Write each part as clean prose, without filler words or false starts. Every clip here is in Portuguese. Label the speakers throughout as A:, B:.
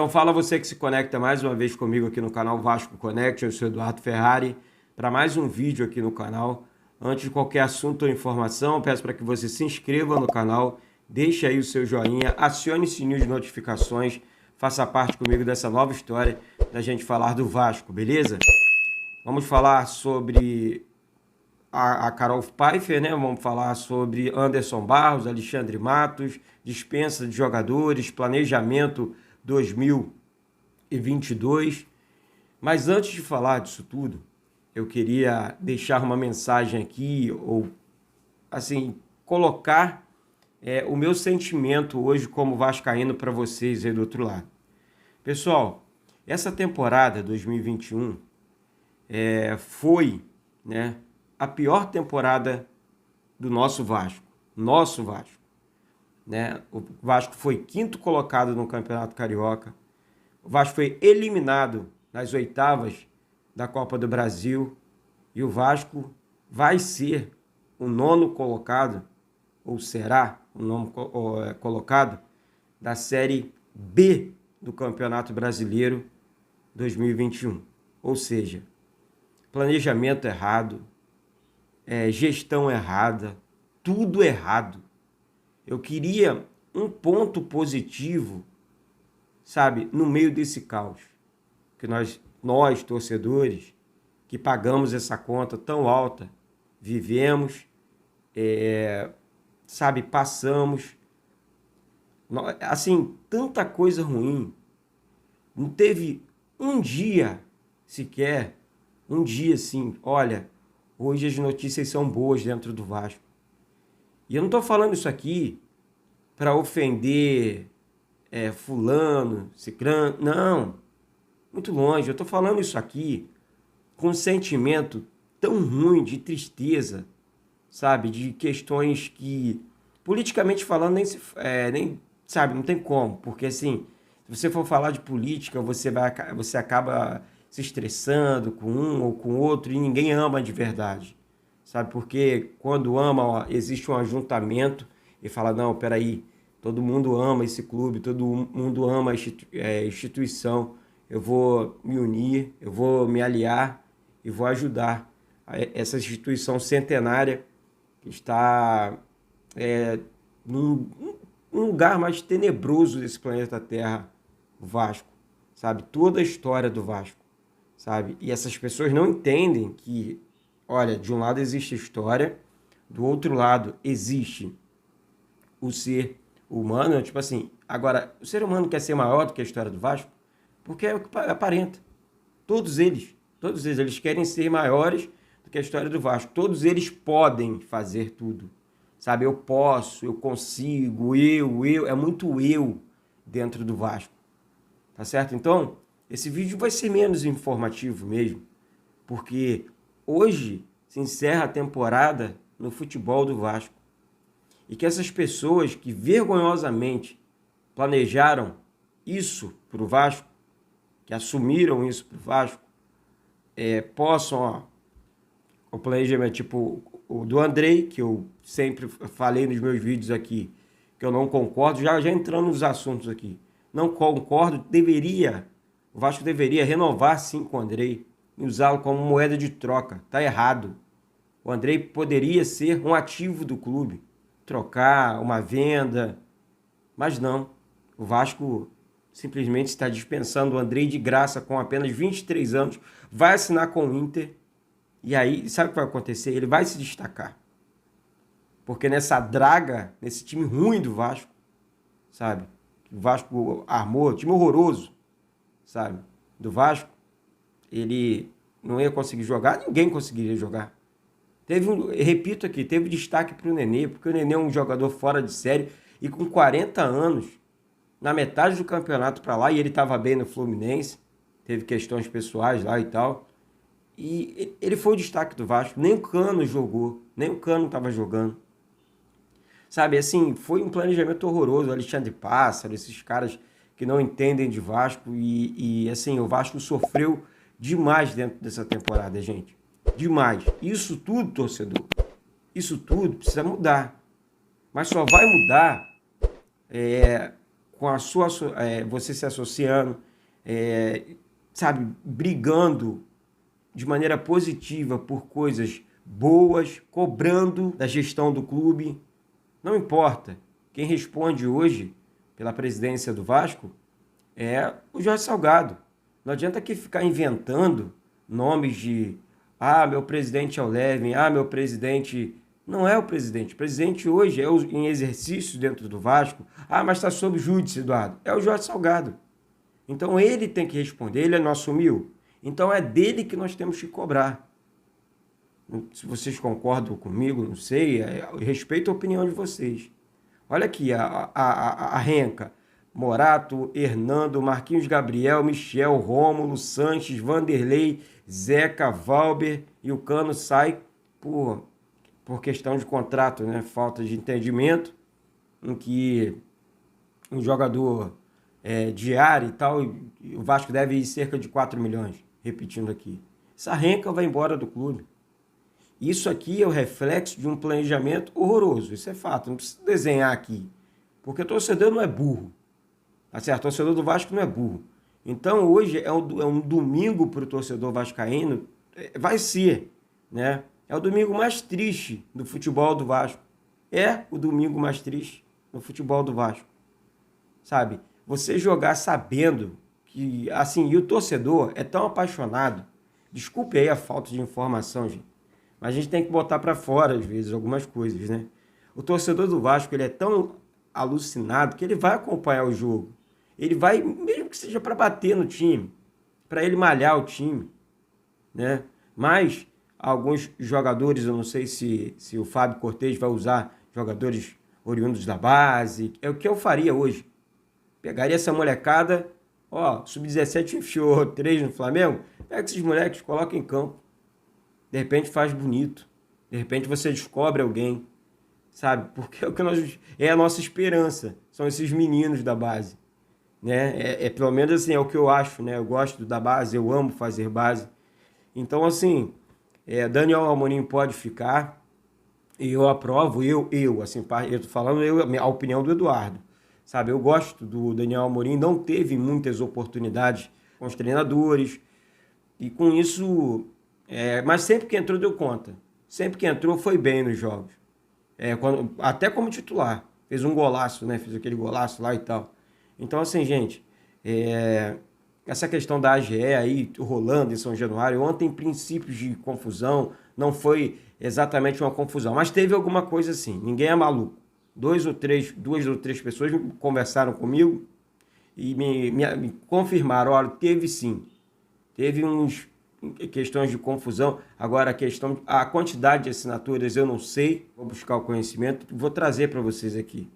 A: Então fala você que se conecta mais uma vez comigo aqui no canal Vasco Connect, eu sou Eduardo Ferrari, para mais um vídeo aqui no canal. Antes de qualquer assunto ou informação, eu peço para que você se inscreva no canal, deixe aí o seu joinha, acione o sininho de notificações, faça parte comigo dessa nova história da gente falar do Vasco, beleza? Vamos falar sobre a Carol Pfeiffer, né? Vamos falar sobre Anderson Barros, Alexandre Matos, dispensa de jogadores, planejamento 2022. Mas antes de falar disso tudo, eu queria deixar uma mensagem aqui, ou assim, colocar o meu sentimento hoje como vascaíno para vocês aí do outro lado. Pessoal, essa temporada 2021 foi, né, a pior temporada do nosso Vasco. Né? O Vasco foi quinto colocado no Campeonato Carioca. O Vasco foi eliminado nas oitavas da Copa do Brasil. E o Vasco vai ser o nono colocado, ou será o nono colocado, da Série B do Campeonato Brasileiro 2021. Ou seja, planejamento errado, gestão errada, tudo errado. Eu queria um ponto positivo, sabe, no meio desse caos. Que nós torcedores, que pagamos essa conta tão alta, vivemos, sabe, passamos, assim, tanta coisa ruim. Não teve um dia sequer, um dia assim, olha, hoje as notícias são boas dentro do Vasco. E eu não estou falando isso aqui para ofender fulano, cicrano, não. Muito longe. Eu estou falando isso aqui com um sentimento tão ruim de tristeza, sabe? De questões que, politicamente falando, nem sabe, não tem como. Porque assim, se você for falar de política, você acaba se estressando com um ou com outro e ninguém ama de verdade. Sabe, porque quando ama, existe um ajuntamento e fala, não, peraí, todo mundo ama esse clube, todo mundo ama a instituição, eu vou me unir, eu vou me aliar e vou ajudar essa instituição centenária que está num lugar mais tenebroso desse planeta Terra, o Vasco, sabe, toda a história do Vasco, sabe, e essas pessoas não entendem que, olha, de um lado existe a história, do outro lado existe o ser humano, tipo assim, agora, o ser humano quer ser maior do que a história do Vasco, porque é o que aparenta. Todos eles querem ser maiores do que a história do Vasco. Todos eles podem fazer tudo, sabe? Eu posso, eu consigo, é muito eu dentro do Vasco, tá certo? Então, esse vídeo vai ser menos informativo mesmo, porque hoje se encerra a temporada no futebol do Vasco. E que essas pessoas que vergonhosamente planejaram isso para o Vasco, que assumiram isso para o Vasco, possam, o planejamento tipo o do Andrei, que eu sempre falei nos meus vídeos aqui, que eu não concordo, já entrando nos assuntos aqui, não concordo, o Vasco deveria renovar sim com o Andrei, e usá-lo como moeda de troca. Tá errado. O Andrei poderia ser um ativo do clube, trocar uma venda, mas não. O Vasco simplesmente está dispensando o Andrei de graça com apenas 23 anos, vai assinar com o Inter, e aí, sabe o que vai acontecer? Ele vai se destacar. Porque nessa draga, nesse time ruim do Vasco, sabe? O Vasco armou, time horroroso, sabe? Do Vasco, ele não ia conseguir jogar, ninguém conseguiria jogar. Repito aqui, teve destaque para o Nenê, porque o Nenê é um jogador fora de série e com 40 anos, na metade do campeonato para lá, e ele estava bem no Fluminense, teve questões pessoais lá e tal, e ele foi o destaque do Vasco, nem o Cano jogou, nem o Cano estava jogando. Sabe, assim, foi um planejamento horroroso, o Alexandre Pássaro, esses caras que não entendem de Vasco, e assim, o Vasco sofreu demais dentro dessa temporada, gente. Demais. Isso tudo, torcedor, isso tudo precisa mudar. Mas só vai mudar com a sua, você se associando, sabe, brigando de maneira positiva por coisas boas, cobrando da gestão do clube. Não importa. Quem responde hoje pela presidência do Vasco é o Jorge Salgado. Não adianta aqui ficar inventando nomes de meu presidente é o Levin, meu presidente... Não é o presidente. O presidente hoje é em exercício dentro do Vasco. Mas está sob júdice, Eduardo. É o Jorge Salgado. Então ele tem que responder. Ele não assumiu. Então é dele que nós temos que cobrar. Se vocês concordam comigo, não sei. Eu respeito a opinião de vocês. Olha aqui a renca. Morato, Hernando, Marquinhos Gabriel, Michel, Rômulo, Sanches, Vanderlei, Zeca, Valber, e o Cano sai por questão de contrato, né? Falta de entendimento, em que um jogador diário e tal, e o Vasco deve ir cerca de 4 milhões, repetindo aqui. Essa renca vai embora do clube. Isso aqui é o reflexo de um planejamento horroroso, isso é fato, não precisa desenhar aqui, porque o torcedor não é burro, tá certo? O torcedor do Vasco não é burro. Então hoje é um domingo para o torcedor vascaíno, vai ser, né? É o domingo mais triste do futebol do Vasco. É o domingo mais triste no futebol do Vasco. Sabe? Você jogar sabendo que, assim, e o torcedor é tão apaixonado. Desculpe aí a falta de informação, gente. Mas a gente tem que botar para fora, às vezes, algumas coisas, né? O torcedor do Vasco, ele é tão alucinado que ele vai acompanhar o jogo. Ele vai, mesmo que seja para bater no time, para ele malhar o time, né? Mas alguns jogadores, eu não sei se o Fábio Cortez vai usar jogadores oriundos da base. É o que eu faria hoje. Pegaria essa molecada, sub-17 enfiou 3 no Flamengo, pega esses moleques, coloca em campo. De repente faz bonito. De repente você descobre alguém, sabe? Porque é a nossa esperança. São esses meninos da base, né? Pelo menos assim, é o que eu acho, né? Eu gosto da base, eu amo fazer base. Então, assim, Daniel Amorim pode ficar, e eu aprovo, eu tô falando a opinião do Eduardo, sabe? Eu gosto do Daniel Amorim, não teve muitas oportunidades com os treinadores, e com isso, mas sempre que entrou deu conta, sempre que entrou foi bem nos jogos, até como titular, fez um golaço, né? Fez aquele golaço lá e tal. Então, assim, gente, essa questão da AGE aí rolando em São Januário, ontem princípios de confusão, não foi exatamente uma confusão, mas teve alguma coisa assim, ninguém é maluco. Duas ou três pessoas conversaram comigo e me confirmaram, olha, teve sim, teve uns questões de confusão. Agora a quantidade de assinaturas eu não sei, vou buscar o conhecimento, vou trazer para vocês aqui,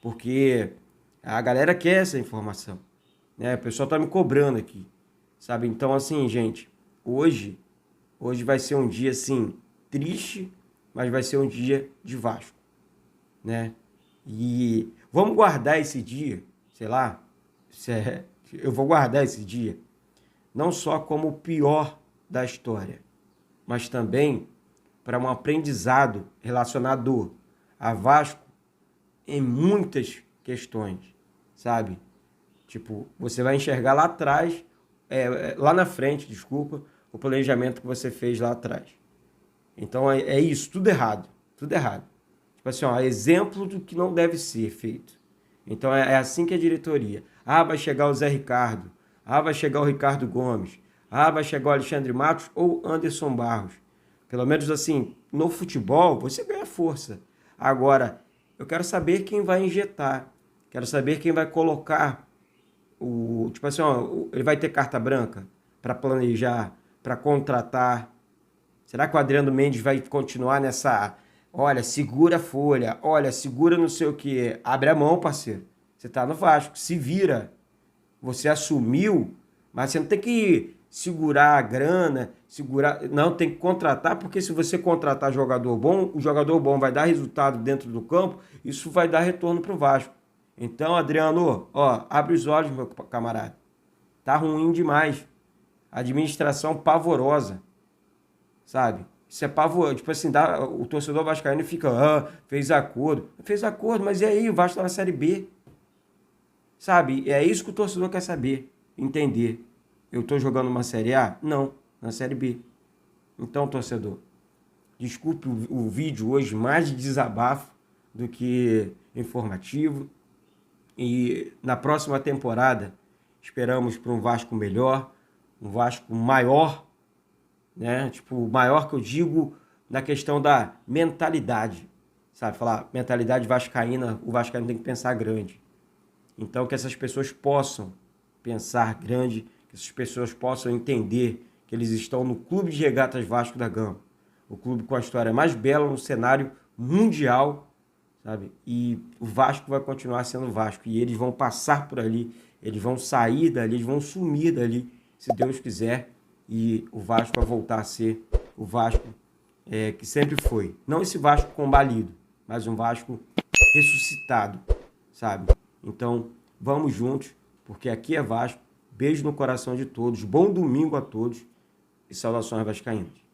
A: porque a galera quer essa informação. O pessoal tá me cobrando aqui, sabe? Então, assim, gente, hoje vai ser um dia, assim, triste, mas vai ser um dia de Vasco, né? E vamos guardar esse dia, sei lá, eu vou guardar esse dia, não só como o pior da história, mas também para um aprendizado relacionado a Vasco em muitas questões, sabe? Tipo, você vai enxergar lá atrás, lá na frente, desculpa, o planejamento que você fez lá atrás. Então é isso, tudo errado, tudo errado. Tipo assim, exemplo do que não deve ser feito. Então é assim que é a diretoria. Vai chegar o Zé Ricardo, vai chegar o Ricardo Gomes, vai chegar o Alexandre Matos ou Anderson Barros. Pelo menos assim, no futebol, você ganha força. Agora, eu quero saber quem vai injetar, quero saber quem vai colocar tipo assim, ele vai ter carta branca para planejar, para contratar. Será que o Adriano Mendes vai continuar nessa, olha, segura a folha, olha, segura não sei o que, abre a mão, parceiro. Você tá no Vasco, se vira. Você assumiu, mas você não tem que segurar a grana, não, tem que contratar, porque se você contratar jogador bom, o jogador bom vai dar resultado dentro do campo, isso vai dar retorno pro Vasco. Então, Adriano, abre os olhos, meu camarada. Tá ruim demais. Administração pavorosa, sabe? Isso é pavoroso. Tipo assim, o torcedor vascaíno fica, fez acordo. Fez acordo, mas e aí? O Vasco tá na Série B. Sabe? É isso que o torcedor quer saber, entender. Eu estou jogando uma Série A? Não, na Série B. Então, torcedor, desculpe o vídeo hoje mais de desabafo do que informativo. E na próxima temporada esperamos por um Vasco melhor, um Vasco maior, né? Tipo, maior que eu digo na questão da mentalidade, sabe? Falar mentalidade vascaína, o vascaíno tem que pensar grande. Então que essas pessoas possam pensar grande, que essas pessoas possam entender que eles estão no Clube de Regatas Vasco da Gama, o clube com a história mais bela no cenário mundial, sabe? E o Vasco vai continuar sendo Vasco. E eles vão passar por ali, eles vão sair dali, eles vão sumir dali, se Deus quiser. E o Vasco vai voltar a ser o Vasco que sempre foi. Não esse Vasco combalido, mas um Vasco ressuscitado, sabe? Então, vamos juntos, porque aqui é Vasco. Beijo no coração de todos. Bom domingo a todos e saudações vascaínas.